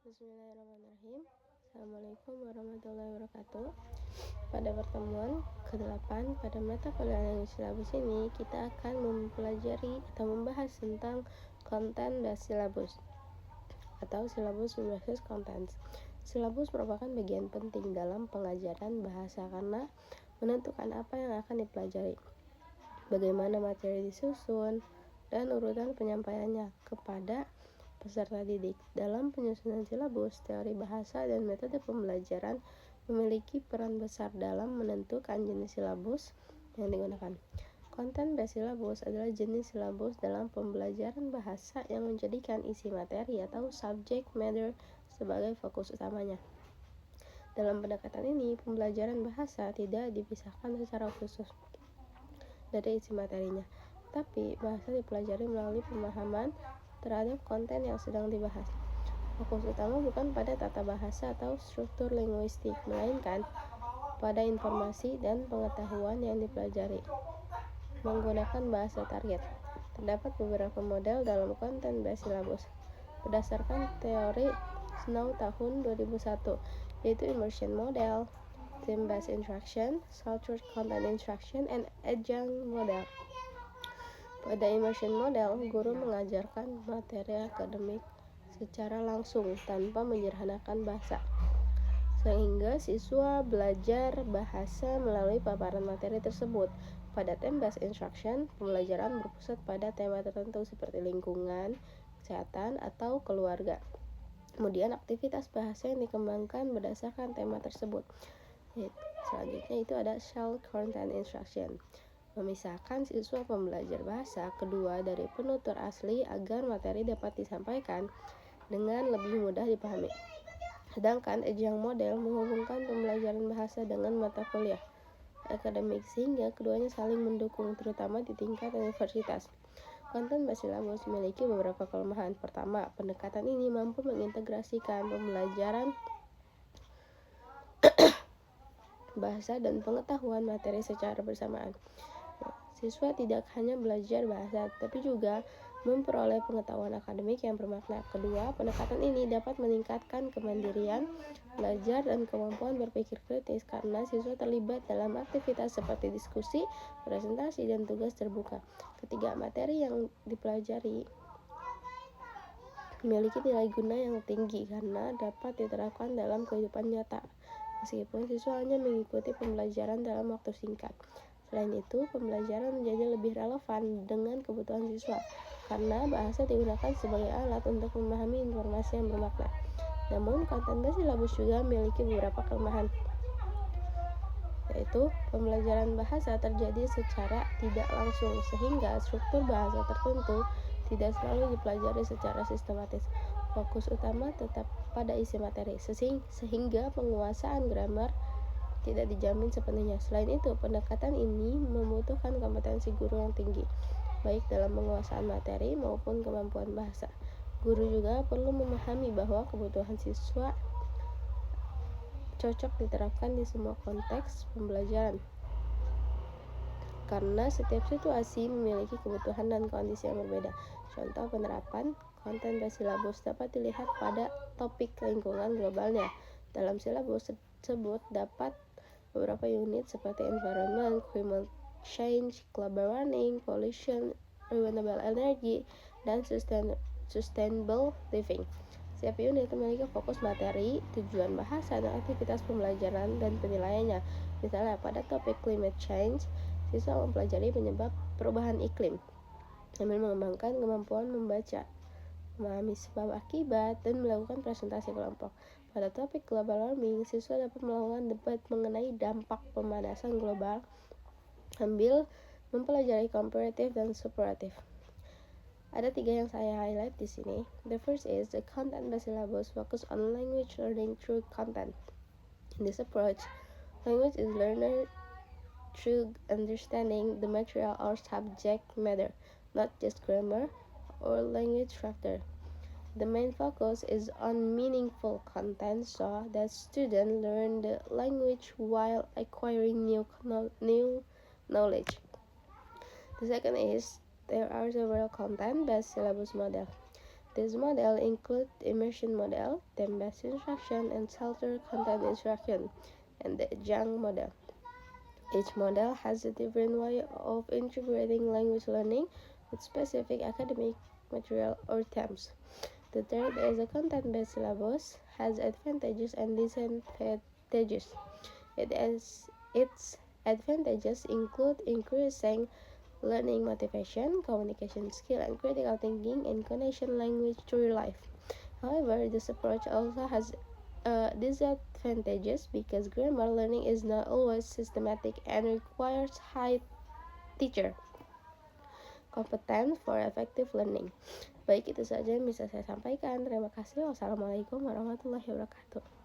Bismillahirrahmanirrahim. Assalamualaikum warahmatullahi wabarakatuh. Pada pertemuan ke-8 pada mata kuliah language syllabus ini, kita akan mempelajari atau membahas tentang content based syllabus atau syllabus berbasis contents. Syllabus merupakan bagian penting dalam pengajaran bahasa karena menentukan apa yang akan dipelajari, bagaimana materi disusun, dan urutan penyampaiannya kepada peserta didik. Dalam penyusunan silabus, teori bahasa dan metode pembelajaran memiliki peran besar dalam menentukan jenis silabus yang digunakan. Content-based syllabus adalah jenis silabus dalam pembelajaran bahasa yang menjadikan isi materi atau subject matter sebagai fokus utamanya. Dalam pendekatan ini, pembelajaran bahasa tidak dipisahkan secara khusus dari isi materinya, tapi bahasa dipelajari melalui pemahaman terhadap konten yang sedang dibahas. Fokus utama bukan pada tata bahasa atau struktur linguistik, melainkan pada informasi dan pengetahuan yang dipelajari menggunakan bahasa target. Terdapat beberapa model dalam content-based syllabus berdasarkan teori Snow tahun 2001, yaitu immersion model, theme-based instruction, structured content instruction, and adjunct model. Pada immersion model, guru mengajarkan materi akademik secara langsung tanpa menyederhanakan bahasa, sehingga siswa belajar bahasa melalui paparan materi tersebut. Pada theme-based instruction, pembelajaran berpusat pada tema tertentu seperti lingkungan, kesehatan, atau keluarga. Kemudian aktivitas bahasa yang dikembangkan berdasarkan tema tersebut. Selanjutnya itu ada shell content instruction, memisahkan siswa pembelajar bahasa kedua dari penutur asli agar materi dapat disampaikan dengan lebih mudah dipahami. Sedangkan adjunct model menghubungkan pembelajaran bahasa dengan mata kuliah akademik sehingga keduanya saling mendukung, terutama di tingkat universitas. Content-based syllabus memiliki beberapa kelemahan. Pertama, pendekatan ini mampu mengintegrasikan pembelajaran bahasa dan pengetahuan materi secara bersamaan. Siswa tidak hanya belajar bahasa, tapi juga memperoleh pengetahuan akademik yang bermakna. Kedua, pendekatan ini dapat meningkatkan kemandirian belajar dan kemampuan berpikir kritis karena siswa terlibat dalam aktivitas seperti diskusi, presentasi, dan tugas terbuka. Ketiga, materi yang dipelajari memiliki nilai guna yang tinggi karena dapat diterapkan dalam kehidupan nyata, meskipun siswa hanya mengikuti pembelajaran dalam waktu singkat. Selain itu, pembelajaran menjadi lebih relevan dengan kebutuhan siswa karena bahasa digunakan sebagai alat untuk memahami informasi yang bermakna. Namun, content-based syllabus juga memiliki beberapa kelemahan, yaitu pembelajaran bahasa terjadi secara tidak langsung sehingga struktur bahasa tertentu tidak selalu dipelajari secara sistematis. Fokus utama tetap pada isi materi, sehingga penguasaan grammar tidak dijamin sepenuhnya. Selain itu, pendekatan ini membutuhkan kompetensi guru yang tinggi, baik dalam penguasaan materi maupun kemampuan bahasa. Guru juga perlu memahami bahwa kebutuhan siswa cocok diterapkan di semua konteks pembelajaran, karena setiap situasi memiliki kebutuhan dan kondisi yang berbeda. Contoh penerapan content-based syllabus dapat dilihat pada topik lingkungan globalnya. Dalam syllabus tersebut dapat beberapa unit seperti environment, climate change, global warming, pollution, renewable energy, dan sustainable living. Setiap unit memiliki fokus materi, tujuan bahasa, dan aktivitas pembelajaran dan penilaiannya. Misalnya pada topik climate change, siswa mempelajari penyebab perubahan iklim sambil mengembangkan kemampuan membaca, memahami sebab akibat, dan melakukan presentasi kelompok. Pada topik global warming, siswa dapat melakukan debat mengenai dampak pemanasan global sambil mempelajari komparatif dan superatif. Ada 3 yang saya highlight di sini. The first is the content-based syllabus focus on language learning through content. In this approach, language is learned through understanding the material or subject matter, not just grammar or language structure. The main focus is on meaningful content so that students learn the language while acquiring new knowledge. The second is there are several content-based syllabus models. This model includes immersion model, time-based instruction, and sheltered content instruction, and the adjunct model. Each model has a different way of integrating language learning with specific academic material or themes. The third is a content-based syllabus, has advantages and disadvantages. Its advantages include increasing learning motivation, communication skill, and critical thinking in connection language through life. However, this approach also has disadvantages because grammar learning is not always systematic and requires high teacher competence for effective learning. Baik, itu saja yang bisa saya sampaikan. Terima kasih. Wassalamualaikum warahmatullahi wabarakatuh.